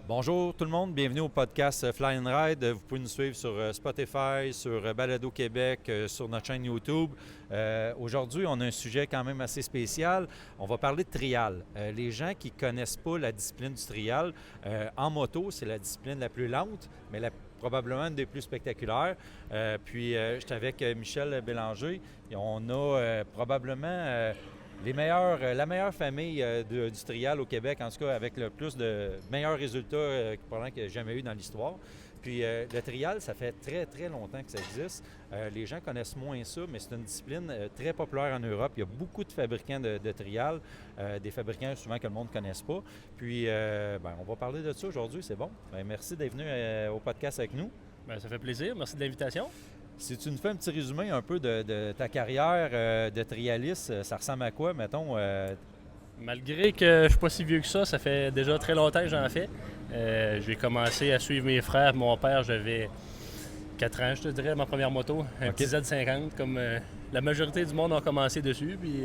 Bonjour tout le monde, bienvenue au podcast Fly and Ride. Vous pouvez nous suivre sur Spotify, sur Balado Québec, sur notre chaîne YouTube. Aujourd'hui, on a un sujet quand même assez spécial. On va parler de trial. Les gens qui ne connaissent pas la discipline du trial, en moto, c'est la discipline la plus lente, mais probablement une des plus spectaculaires. J'étais avec Michel Bélanger et on a probablement... la meilleure famille du trial au Québec, en tout cas avec le plus de meilleurs résultats probablement qu'il n'y a jamais eu dans l'histoire. Puis le trial, ça fait très, très longtemps que ça existe. Les gens connaissent moins ça, mais c'est une discipline très populaire en Europe. Il y a beaucoup de fabricants de trial, des fabricants souvent que le monde ne connaisse pas. Puis on va parler de ça aujourd'hui, c'est bon. Merci d'être venu au podcast avec nous. Ça fait plaisir, merci de l'invitation. Si tu nous fais un petit résumé un peu de ta carrière de trialiste, ça ressemble à quoi, mettons? Malgré que je ne suis pas si vieux que ça fait déjà très longtemps que j'en fais. J'ai commencé à suivre mes frères. Mon père, j'avais 4 ans, je te dirais, ma première moto. Un petit Z50, comme la majorité du monde a commencé dessus. Puis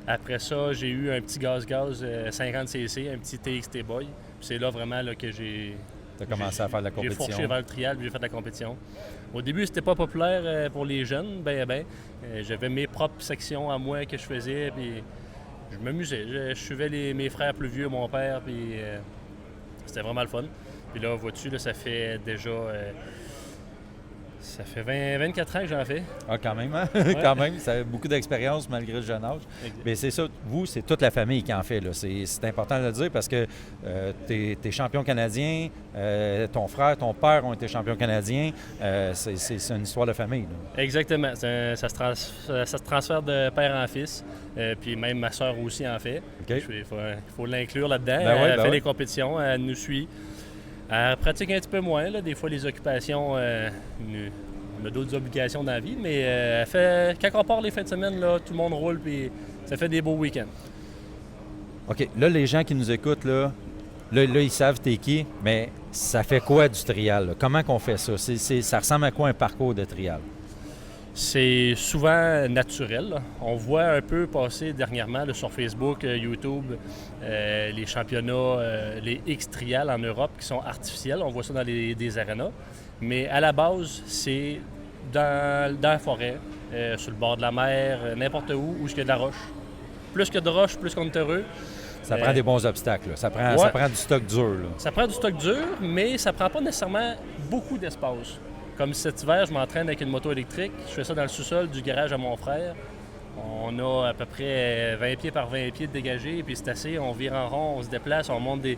après ça, j'ai eu un petit gaz 50cc, un petit TXT Boy. Puis c'est là vraiment là, que j'ai... Tu as commencé à faire de la compétition. J'ai fourché vers le trial, puis j'ai fait de la compétition. Au début, c'était pas populaire pour les jeunes, j'avais mes propres sections à moi que je faisais, puis je m'amusais. Je suivais mes frères plus vieux, mon père, puis c'était vraiment le fun. Puis là, vois-tu, ça fait déjà... ça fait 24 ans que j'en fais. Ah, quand même, hein? Ouais. Quand même, ça a beaucoup d'expérience malgré le jeune âge. Exact. Mais c'est ça, vous, c'est toute la famille qui en fait. Là. C'est important de le dire parce que tu es champion canadien, ton frère, ton père ont été champions canadiens. C'est une histoire de famille. Là. Exactement. Ça se transfère de père en fils. Puis même ma soeur aussi en fait. Okay. Il faut l'inclure là-dedans. Elle fait les compétitions, elle nous suit. Elle pratique un petit peu moins. Là. Des fois, les occupations, on a d'autres obligations dans la vie, mais elle fait, quand on part les fins de semaine, là, tout le monde roule et ça fait des beaux week-ends. OK. Là, les gens qui nous écoutent, là ils savent t'es qui, mais ça fait quoi du trial? Là? Comment qu'on fait ça? Ça ressemble à quoi un parcours de trial? C'est souvent naturel. Là. On voit un peu passer dernièrement là, sur Facebook, YouTube, les championnats, les X-trials en Europe qui sont artificiels. On voit ça dans des arénas. Mais à la base, c'est dans la forêt, sur le bord de la mer, n'importe où il y a de la roche. Plus que de roche, plus qu'on est heureux. Ça prend des bons obstacles. Là. Ça prend du stock dur. Là. Ça prend du stock dur, mais ça prend pas nécessairement beaucoup d'espace. Comme cet hiver, je m'entraîne avec une moto électrique. Je fais ça dans le sous-sol du garage à mon frère. On a à peu près 20 pieds par 20 pieds de dégagé, puis c'est assez. On vire en rond, on se déplace, on monte des...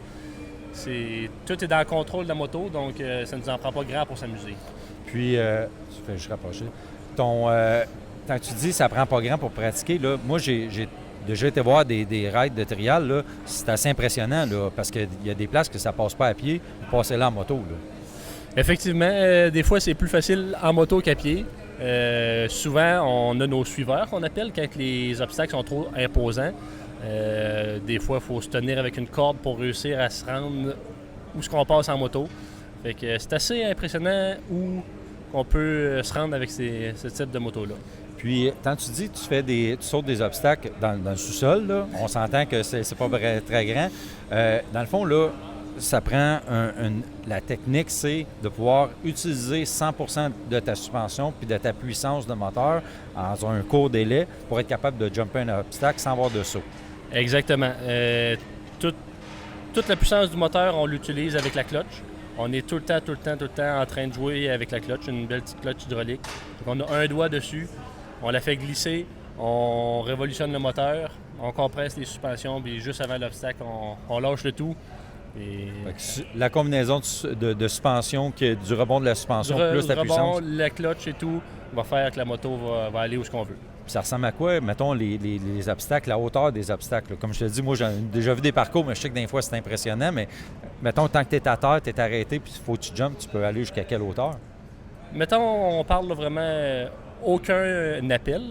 Tout est dans le contrôle de la moto, donc ça ne nous en prend pas grand pour s'amuser. Puis, tu fais juste rapprocher. Quand tu dis que ça prend pas grand pour pratiquer, là, moi, j'ai déjà été voir des rides de trial. Là, c'est assez impressionnant là, parce qu'il y a des places que ça passe pas à pied. Vous passez là en moto. Là. Effectivement, des fois, c'est plus facile en moto qu'à pied. Souvent, on a nos suiveurs qu'on appelle quand les obstacles sont trop imposants. Des fois, il faut se tenir avec une corde pour réussir à se rendre où ce qu'on passe en moto. Fait que c'est assez impressionnant où on peut se rendre avec ce type de moto-là. Puis, quand tu dis que tu sautes des obstacles dans le sous-sol, là, on s'entend que c'est pas très grand. Dans le fond, là, ça prend la technique, c'est de pouvoir utiliser 100% de ta suspension puis de ta puissance de moteur dans un court délai pour être capable de jumper un obstacle sans avoir de saut. Exactement. Toute la puissance du moteur, on l'utilise avec la clutch. On est tout le temps en train de jouer avec la clutch, une belle petite clutch hydraulique. Donc on a un doigt dessus, on la fait glisser, on révolutionne le moteur, on compresse les suspensions, puis juste avant l'obstacle, on lâche le tout. Et... La combinaison de suspension, du rebond de la suspension plus la puissance. La clutch et tout va faire que la moto va aller où ce qu'on veut. Puis ça ressemble à quoi, mettons, les obstacles, la hauteur des obstacles? Là. Comme je te dis, moi, j'ai déjà vu des parcours, mais je sais que des fois, c'est impressionnant. Mais mettons, tant que tu es à terre, tu es arrêté, puis il faut que tu jumpes, tu peux aller jusqu'à quelle hauteur? Mettons, on parle là, vraiment aucun appel,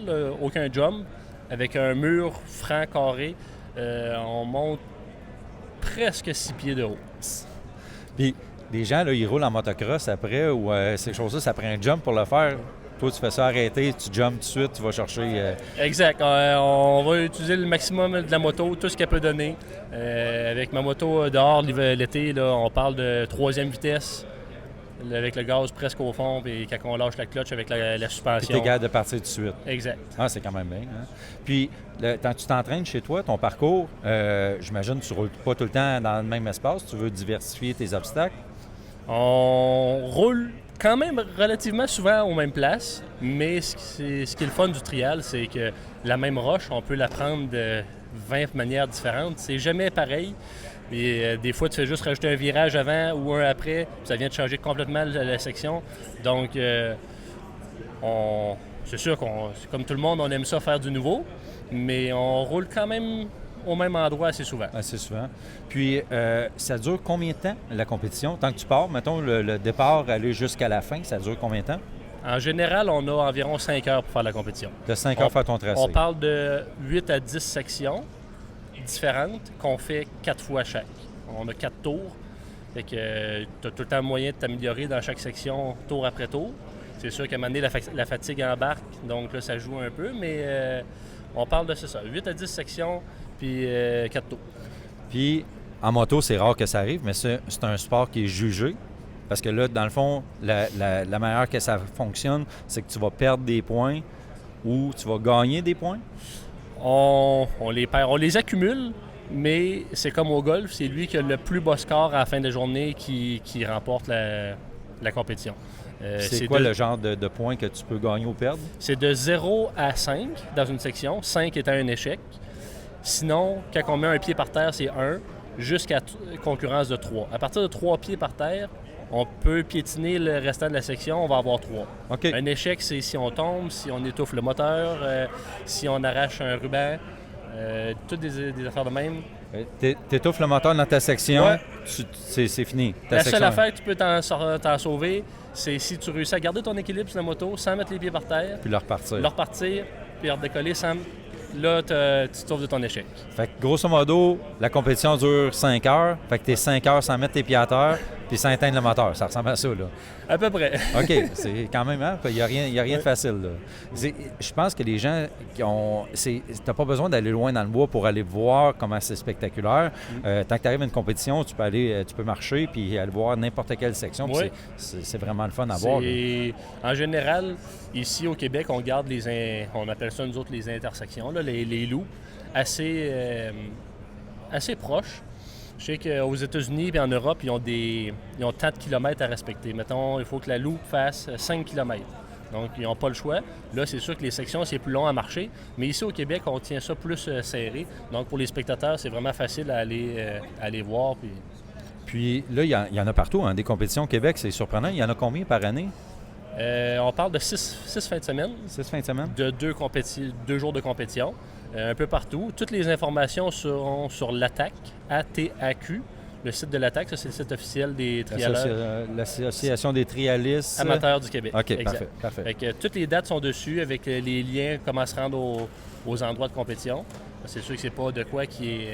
aucun jump, avec un mur franc carré. On monte presque 6 pieds de haut. Puis les gens, là, ils roulent en motocross après ou ces choses-là, ça prend un jump pour le faire. toi, tu fais ça arrêter, tu jumps tout de suite, tu vas chercher... Exact. On va utiliser le maximum de la moto, tout ce qu'elle peut donner. Avec ma moto dehors l'été, là, on parle de 3e vitesse, avec le gaz presque au fond, puis quand on lâche la clutch avec la suspension. Puis t'es capable de partir tout de suite. Exact. Ah, c'est quand même bien. Hein? Puis, quand tu t'entraînes chez toi, ton parcours, j'imagine que tu ne roules pas tout le temps dans le même espace. Tu veux diversifier tes obstacles. On roule quand même relativement souvent aux mêmes places, mais ce qui est le fun du trial, c'est que la même roche, on peut la prendre de 20 manières différentes. C'est jamais pareil. Et des fois, tu fais juste rajouter un virage avant ou un après, puis ça vient de changer complètement la section. Donc, c'est sûr comme tout le monde, on aime ça faire du nouveau, mais on roule quand même au même endroit assez souvent. Assez souvent. Puis, ça dure combien de temps, la compétition? Tant que tu pars, mettons, le départ, aller jusqu'à la fin, ça dure combien de temps? En général, on a environ 5 heures pour faire la compétition. De 5 heures pour faire ton tracé. On parle de 8 à 10 sections différentes qu'on fait 4 fois chaque. On a 4 tours. Fait que tu as tout le temps moyen de t'améliorer dans chaque section, tour après tour. C'est sûr qu'à un moment donné, la fatigue embarque, donc là, ça joue un peu, mais on parle de ça. 8 à 10 sections, puis 4 tours. Puis, en moto, c'est rare que ça arrive, mais c'est un sport qui est jugé. Parce que là, dans le fond, la manière que ça fonctionne, c'est que tu vas perdre des points ou tu vas gagner des points. On les perd, on les accumule, mais c'est comme au golf, c'est lui qui a le plus bas score à la fin de la journée qui remporte la compétition. C'est quoi le genre de points que tu peux gagner ou perdre? C'est de 0 à 5 dans une section, 5 étant un échec. Sinon, quand on met un pied par terre, c'est 1, jusqu'à concurrence de 3. À partir de 3 pieds par terre, on peut piétiner le restant de la section, on va avoir 3. Okay. Un échec, c'est si on tombe, si on étouffe le moteur, si on arrache un ruban, toutes des affaires de même. T'étouffes le moteur dans ta section, ouais. C'est fini. La seule affaire que tu peux t'en sauver, c'est si tu réussis à garder ton équilibre sur la moto sans mettre les pieds par terre. Puis le repartir. Le repartir, puis redécoller sans... Là, tu te sauves de ton échec. Fait que grosso modo, la compétition dure 5 heures. Fait que t'es 5 heures sans mettre tes pieds à terre, puis sans éteindre le moteur. Ça ressemble à ça, là. À peu près. OK. C'est quand même, hein? Il n'y a rien de facile, là. Je pense que les gens qui ont... T'as pas besoin d'aller loin dans le bois pour aller voir comment c'est spectaculaire. Tant que tu arrives à une compétition, tu peux marcher puis aller voir n'importe quelle section. Oui. C'est vraiment le fun à voir. En général, ici au Québec, on garde on appelle ça nous autres les intersections, là, les loups, assez proches. Je sais qu'aux États-Unis et en Europe, ils ont tant de kilomètres à respecter. Mettons, il faut que la loupe fasse 5 kilomètres. Donc, ils n'ont pas le choix. Là, c'est sûr que les sections, c'est plus long à marcher. Mais ici, au Québec, on tient ça plus serré. Donc, pour les spectateurs, c'est vraiment facile à aller voir. Puis là, il y en a partout. Hein, des compétitions au Québec, c'est surprenant. Il y en a combien par année? On parle de 6 fins de semaine. 6 fins de semaine? De 2 jours de compétition. Un peu partout. Toutes les informations seront sur l'ATAQ, ATAQ, le site de l'ATAQ. Ça, c'est le site officiel des trialeurs. L'Association des trialistes amateurs du Québec. OK, exact. Parfait. Fait que toutes les dates sont dessus avec les liens, comment se rendre aux endroits de compétition. C'est sûr que c'est pas de quoi qui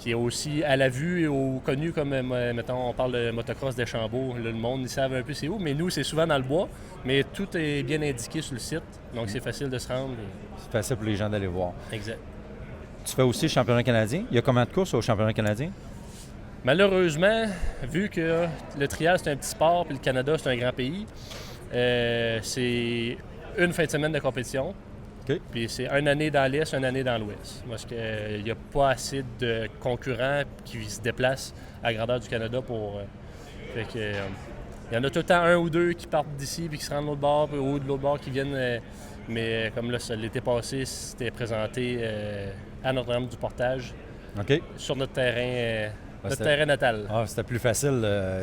est aussi à la vue et connu comme, mettons, on parle de motocross d'Échambault. Le monde, ils savent un peu c'est où, mais nous, c'est souvent dans le bois. Mais tout est bien indiqué sur le site, donc c'est facile de se rendre. C'est facile pour les gens d'aller voir. Exact. Tu fais aussi le championnat canadien. Il y a combien de courses au championnat canadien? Malheureusement, vu que le trial, c'est un petit sport, puis le Canada, c'est un grand pays, c'est une fin de semaine de compétition. Okay. Puis c'est une année dans l'Est, une année dans l'Ouest. Parce qu'il n'y a pas assez de concurrents qui se déplacent à la grandeur du Canada pour... fait que, il y en a tout le temps un ou deux qui partent d'ici puis qui se rendent de l'autre bord, puis ou de l'autre bord qui viennent... mais comme là, l'été passé, c'était présenté à Notre-Dame du Portage, okay. Sur notre terrain... Notre terrain natal. Ah, c'était plus facile.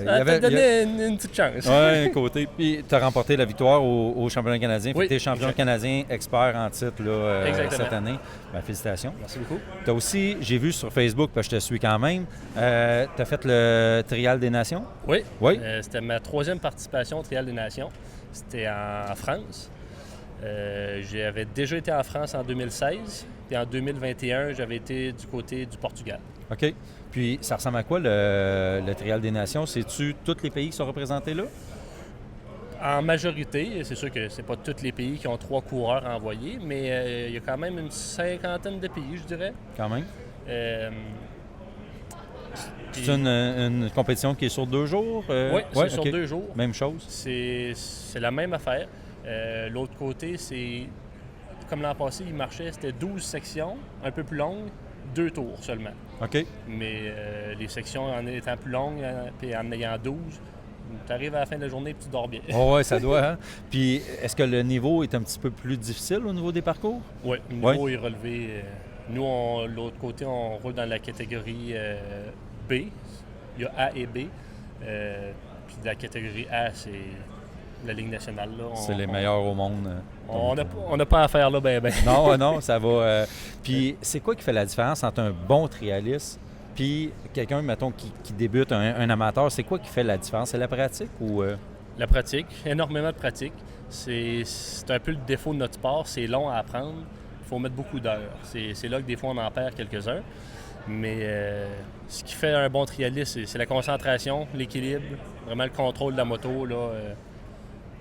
Ça t'a donné une petite chance. Oui, un côté. Puis tu as remporté la victoire au championnat canadien. Oui, tu es champion canadien expert en titre là, cette année. Ben, félicitations. Merci beaucoup. Tu as aussi, j'ai vu sur Facebook, parce que je te suis quand même, tu as fait le Trial des Nations? Oui. Oui. C'était ma 3e participation au Trial des Nations. C'était en France. J'avais déjà été en France en 2016. Puis en 2021, j'avais été du côté du Portugal. OK. Puis, ça ressemble à quoi le Trial des Nations? C'est-tu tous les pays qui sont représentés là? En majorité, c'est sûr que c'est pas tous les pays qui ont 3 coureurs à envoyer, mais il y a quand même une cinquantaine de pays, je dirais. Quand même. Euh, C'est une compétition qui est sur 2 jours? Oui, c'est sur OK. 2 jours. Même chose? C'est la même affaire. L'autre côté, c'est comme l'an passé, il marchait, c'était 12 sections, un peu plus longues, 2 tours seulement. OK. Mais les sections en étant plus longues et en ayant 12, tu arrives à la fin de la journée et tu dors bien. Oh, oui, ça doit. Hein? Puis, est-ce que le niveau est un petit peu plus difficile au niveau des parcours? Oui, le niveau est relevé. Nous, l'autre côté, on roule dans la catégorie B. Il y a A et B. Puis la catégorie A, c'est la Ligue nationale. Là. C'est les meilleurs au monde. On n'a pas à faire là, ben. Non, ça va. Puis, c'est quoi qui fait la différence entre un bon trialiste puis quelqu'un, mettons, qui débute, un amateur? C'est quoi qui fait la différence? C'est la pratique ou... La pratique, énormément de pratique. C'est un peu le défaut de notre sport. C'est long à apprendre. Il faut mettre beaucoup d'heures. C'est là que des fois, on en perd quelques-uns. Mais ce qui fait un bon trialiste, c'est la concentration, l'équilibre, vraiment le contrôle de la moto, là,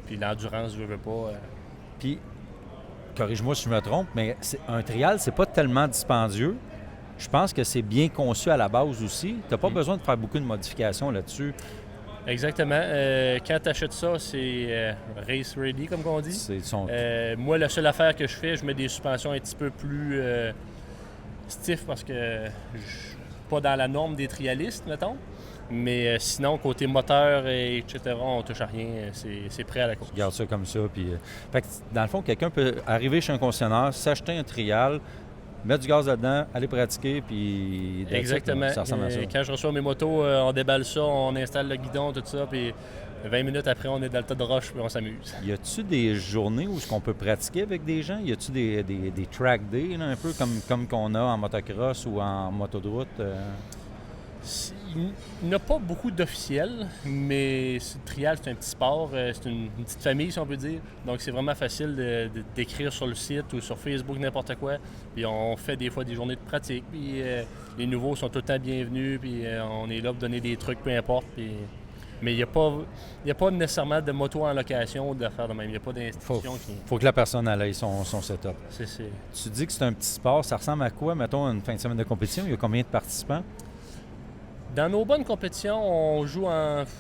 puis l'endurance, je veux pas. Puis, corrige-moi si je me trompe, mais un trial, c'est pas tellement dispendieux. Je pense que c'est bien conçu à la base aussi. Tu n'as pas besoin de faire beaucoup de modifications là-dessus. Exactement. Quand tu achètes ça, c'est race ready, comme on dit. Moi, la seule affaire que je fais, je mets des suspensions un petit peu plus stiff parce que je suis pas dans la norme des trialistes, mettons. Mais sinon, côté moteur, etc., on touche à rien. C'est prêt à la course. Tu gardes ça comme ça. Puis, fait que, dans le fond, quelqu'un peut arriver chez un concessionnaire, s'acheter un trial, mettre du gaz là-dedans, aller pratiquer, puis... Exactement. Ça ressemble à ça. Quand je reçois mes motos, on déballe ça, on installe le guidon, tout ça, puis 20 minutes après, on est dans le tas de roche, puis on s'amuse. Y a-tu des journées où on peut pratiquer avec des gens? Y a-tu des track days, là, un peu comme qu'on a en motocross ou en moto de route? Il n'y a pas beaucoup d'officiels, mais le trial, c'est un petit sport, c'est une petite famille, si on peut dire. Donc, c'est vraiment facile d'écrire sur le site ou sur Facebook, n'importe quoi. Puis, on fait des fois des journées de pratique. Puis, les nouveaux sont tout le temps bienvenus. Puis, on est là pour donner des trucs, peu importe. Puis, mais il n'y a pas nécessairement de moto en location ou d'affaires de même. Il n'y a pas d'institution qui... faut que la personne aille son setup. C'est... Tu dis que c'est un petit sport. Ça ressemble à quoi, mettons, une fin de semaine de compétition? Il y a combien de participants? Dans nos bonnes compétitions, on joue entre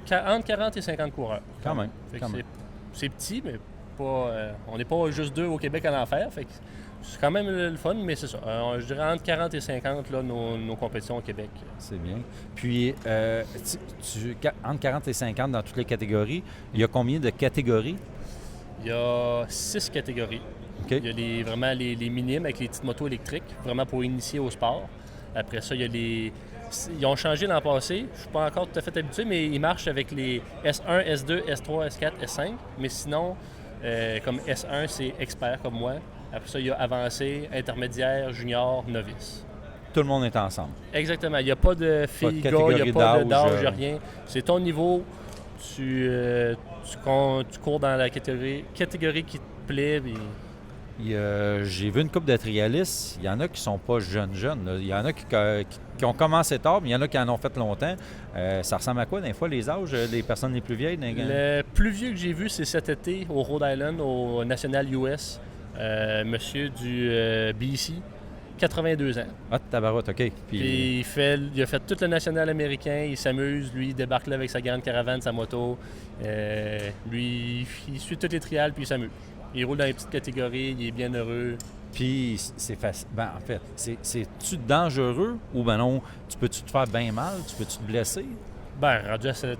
40 et 50 coureurs. Quand même. C'est petit, mais pas, on n'est pas juste 2 au Québec à l'en faire. Fait que c'est quand même le fun, mais c'est ça. Je dirais entre 40 et 50 là, nos compétitions au Québec. C'est bien. Puis, entre 40 et 50 dans toutes les catégories, il y a combien de catégories? Il y a 6 catégories. Okay. Il y a vraiment les minimes avec les petites motos électriques, vraiment pour initier au sport. Après ça, il y a ils ont changé l'an passé. Je ne suis pas encore tout à fait habitué, mais ils marchent avec les S1, S2, S3, S4, S5. Mais sinon, comme S1, c'est expert comme moi. Après ça, il y a avancé, intermédiaire, junior, novice. Tout le monde est ensemble. Exactement. Il n'y a pas de filles, gars, il n'y a pas d'âge, il n'y a rien. C'est ton niveau. Tu cours dans la catégorie qui te plaît. Puis... J'ai vu une couple de trialistes. Il y en a qui sont pas jeunes. Là. Il y en a qui ont commencé tard, mais il y en a qui en ont fait longtemps. Ça ressemble à quoi, des fois, les âges des personnes les plus vieilles? Le plus vieux que j'ai vu, c'est cet été au Rhode Island, au National US. Monsieur du BC, 82 ans. Ah, tabarouette, OK. Puis il a fait tout le national américain. Il s'amuse, lui, il débarque là avec sa grande caravane, sa moto. Lui, il suit toutes les trials, puis il s'amuse. Il roule dans les petites catégories, il est bien heureux. Puis c'est facile. Ben, en fait, c'est-tu dangereux ou ben non, tu peux-tu te faire bien mal? Tu peux-tu te blesser? Ben, rendu à cet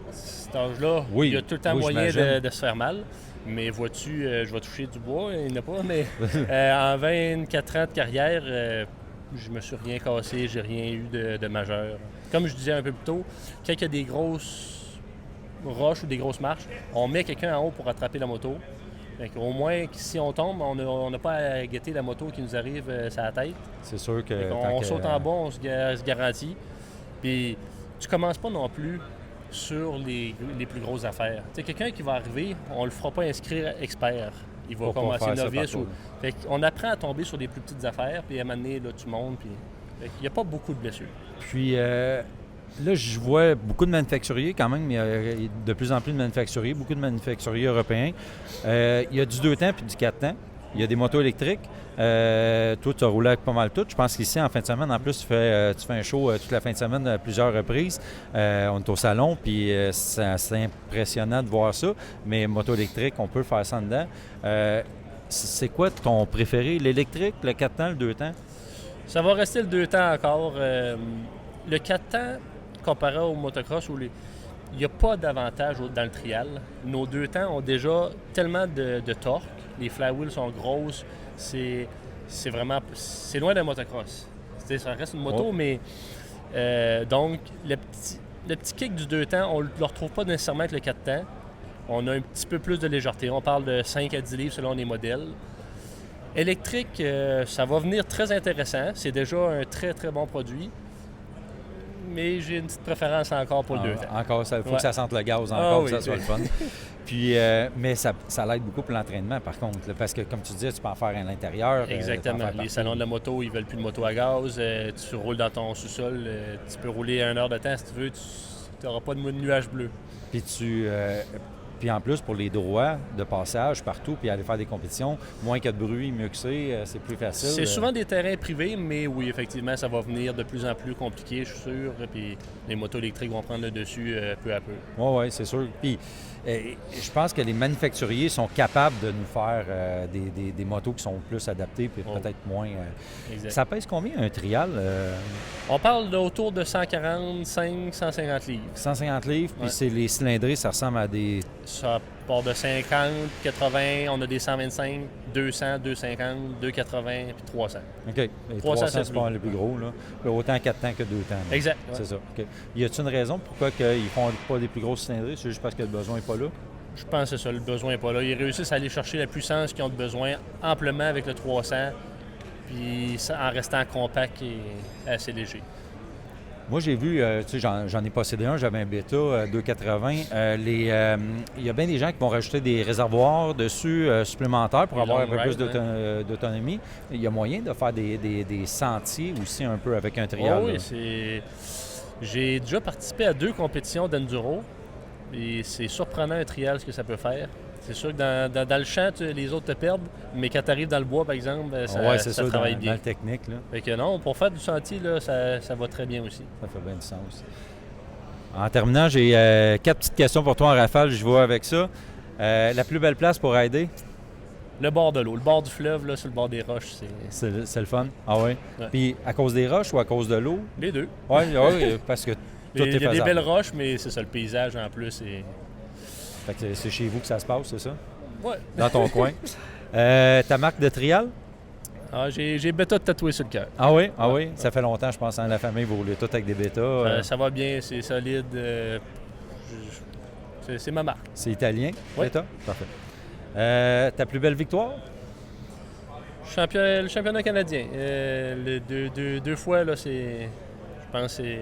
âge-là, il y a tout le temps moyen de se faire mal. Mais vois-tu, je vais toucher du bois, il n'y en a pas, mais en 24 ans de carrière, je me suis rien cassé, j'ai rien eu de majeur. Comme je disais un peu plus tôt, quand il y a des grosses roches ou des grosses marches, on met quelqu'un en haut pour attraper la moto. Au moins, si on tombe, on n'a pas à guetter la moto qui nous arrive sur la tête. C'est sûr que... On saute en bas, on se garantit. Puis tu commences pas non plus sur les plus grosses affaires. Tu sais, quelqu'un qui va arriver, on le fera pas inscrire expert. Il va commencer novice. On apprend à tomber sur des plus petites affaires, puis à un moment donné, là, tu montes. Puis... Il n'y a pas beaucoup de blessures. Puis, là, je vois beaucoup de manufacturiers quand même. Il y a de plus en plus de manufacturiers, beaucoup de manufacturiers européens. Il y a du 2 temps puis du 4 temps. Il y a des motos électriques. Toi, tu as roulé avec pas mal tout. Je pense qu'ici, en fin de semaine, en plus, tu fais un show toute la fin de semaine à plusieurs reprises. On est au salon, puis c'est impressionnant de voir ça. Mais moto électrique, on peut faire ça en dedans. C'est quoi ton préféré? L'électrique, le 4 temps, le 2 temps? Ça va rester le 2 temps encore. Le 4 temps, comparé au motocross, il n'y a pas d'avantage dans le trial. Nos 2 temps ont déjà tellement de torque. Les flywheels sont grosses. C'est loin d'un motocross. Ça reste une moto, mais donc le petit kick du 2 temps, on ne le retrouve pas nécessairement avec le 4 temps. On a un petit peu plus de légèreté. On parle de 5 à 10 livres selon les modèles. Électrique, ça va venir très intéressant. C'est déjà un très, très bon produit. Mais j'ai une petite préférence encore pour le 2 temps. Encore, il faut que ça sente le gaz encore, que ça soit le fun. Puis, mais ça l'aide beaucoup pour l'entraînement, par contre. Là, parce que, comme tu disais, tu peux en faire à l'intérieur. Exactement. Les salons de la moto, ils ne veulent plus de moto à gaz. Tu roules dans ton sous-sol. Tu peux rouler 1 heure de temps si tu veux. Tu n'auras pas de nuages bleus. Puis puis en plus, pour les droits de passage partout, puis aller faire des compétitions, moins qu'il y a de bruit, mieux que c'est plus facile. C'est souvent des terrains privés, mais oui, effectivement, ça va venir de plus en plus compliqué, je suis sûr. Puis les motos électriques vont prendre le dessus peu à peu. Oui, c'est sûr. Puis je pense que les manufacturiers sont capables de nous faire des motos qui sont plus adaptées, puis peut-être moins. Ça pèse combien un trial? On parle d'autour de 145, 150 livres. 150 livres, puis c'est les cylindrés, ça ressemble à des... Ça part de 50, 80, on a des 125, 200, 250, 280, puis 300. OK. Et 300, c'est pas le plus gros, là. Autant 4 temps que 2 temps. Là. Exact. C'est ça. OK. Y a-t-il une raison pourquoi ils font pas des plus grosses cylindrées? C'est juste parce que le besoin n'est pas là? Je pense que c'est ça, le besoin n'est pas là. Ils réussissent à aller chercher la puissance qu'ils ont besoin amplement avec le 300, puis en restant compact et assez léger. Moi, j'ai vu, tu sais, j'en ai possédé un, j'avais un Beta 280. Il y a bien des gens qui vont rajouter des réservoirs dessus supplémentaires pour avoir un peu plus d'autonomie. Il y a moyen de faire des sentiers aussi un peu avec un trial. Oh, oui, j'ai déjà participé à 2 compétitions d'enduro et c'est surprenant un trial ce que ça peut faire. C'est sûr que dans le champ, les autres te perdent, mais quand tu arrives dans le bois, par exemple, ça travaille bien. Dans le technique. Là. Fait que non, pour faire du sentier, là, ça va très bien aussi. Ça fait bien du sens. En terminant, j'ai 4 petites questions pour toi en rafale, je vois avec ça. La plus belle place pour rider? Le bord de l'eau, le bord du fleuve, là, sur le bord des roches, c'est le fun? Ah oui? Ouais. Puis à cause des roches ou à cause de l'eau? Les deux. Oui, parce que tout est faisable. Il y a des belles roches, mais c'est ça, le paysage en plus. Fait que c'est chez vous que ça se passe, c'est ça? Oui. Dans ton coin. Ta marque de trial? Ah, j'ai Beta tatoué sur le cœur. Ah oui? Ah oui? Ça fait longtemps, je pense, la famille, vous roulez tout avec des Beta. Ça va bien, c'est solide. C'est ma marque. C'est italien, oui. Beta? Parfait. Ta plus belle victoire? Le championnat canadien. Deux fois, là, c'est... Je pense que c'est...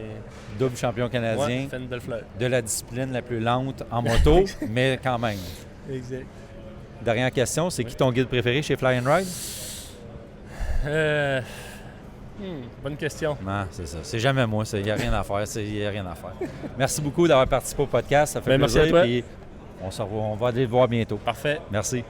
Double champion canadien. Ouais, fait une belle fleur. De la discipline la plus lente en moto, mais quand même. Exact. Dernière question, c'est qui ton guide préféré chez Fly and Ride? Bonne question. Non, c'est ça. C'est jamais moi. Il n'y a rien à faire. Merci beaucoup d'avoir participé au podcast. Ça fait plaisir. Merci à toi. Puis on va aller le voir bientôt. Parfait. Merci.